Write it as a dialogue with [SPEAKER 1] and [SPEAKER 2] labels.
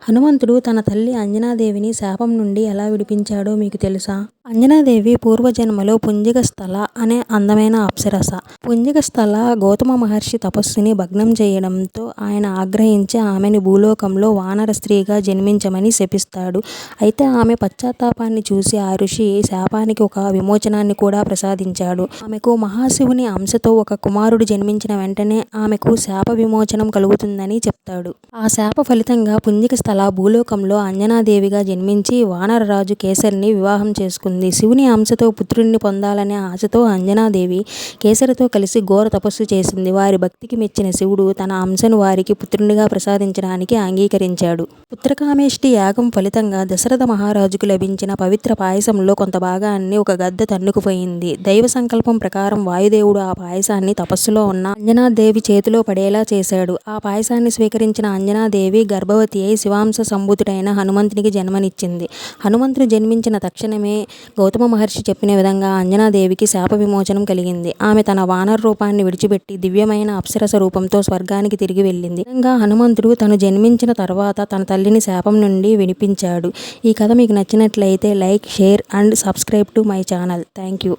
[SPEAKER 1] హనుమంతుడు తన తల్లి అంజనాదేవిని శాపం నుండి ఎలా విడిపించాడో మీకు తెలుసా? అంజనాదేవి పూర్వజన్మలో పుంజిగస్థల అనే అందమైన అప్సరస. పుంజిగస్థల గౌతమ మహర్షి తపస్సుని భగ్నం చేయడంతో ఆయన ఆగ్రహించి ఆమెను భూలోకంలో వానర స్త్రీగా జన్మించమని శపిస్తాడు. అయితే ఆమె పశ్చాత్తాపాన్ని చూసి ఆ ఋషి శాపానికి ఒక విమోచనాన్ని కూడా ప్రసాదించాడు. ఆమెకు మహాశివుని అంశతో ఒక కుమారుడు జన్మించిన వెంటనే ఆమెకు శాప విమోచనం కలుగుతుందని చెప్తాడు. ఆ శాప ఫలితంగా పుంజిగస్థల భూలోకంలో అంజనాదేవిగా జన్మించి వానరరాజు కేసరిని వివాహం చేసుకుంది. శివుని అంశతో పుత్రుడిని పొందాలనే ఆశతో అంజనాదేవి కేసరితో కలిసి ఘోర తపస్సు చేసింది. వారి భక్తికి మెచ్చిన శివుడు తన అంశను వారికి పుత్రునిగా ప్రసాదించడానికి అంగీకరించాడు. పుత్రకామేష్టి యాగం ఫలితంగా దశరథ మహారాజుకు లభించిన పవిత్ర పాయసంలో కొంత భాగాన్ని ఒక గద్ద తన్నుకుపోయింది. దైవ సంకల్పం ప్రకారం వాయుదేవుడు ఆ పాయసాన్ని తపస్సులో ఉన్న అంజనాదేవి చేతిలో పడేలా చేశాడు. ఆ పాయసాన్ని స్వీకరించిన అంజనాదేవి గర్భవతి అయి శివాంశ సంభూతుడైన హనుమంతునికి జన్మనిచ్చింది. హనుమంతుడు జన్మించిన తక్షణమే గౌతమ మహర్షి చెప్పిన విధంగా అంజనాదేవికి శాప విమోచనం కలిగింది. ఆమె తన వానర రూపాన్ని విడిచిపెట్టి దివ్యమైన అప్సరస రూపంతో స్వర్గానికి తిరిగి వెళ్ళింది. విధంగా హనుమంతుడు తను జన్మించిన తర్వాత తన తల్లిని శాపం నుండి విడిపించాడు. ఈ కథ మీకు నచ్చినట్లయితే like, share and subscribe to my channel. Thank you.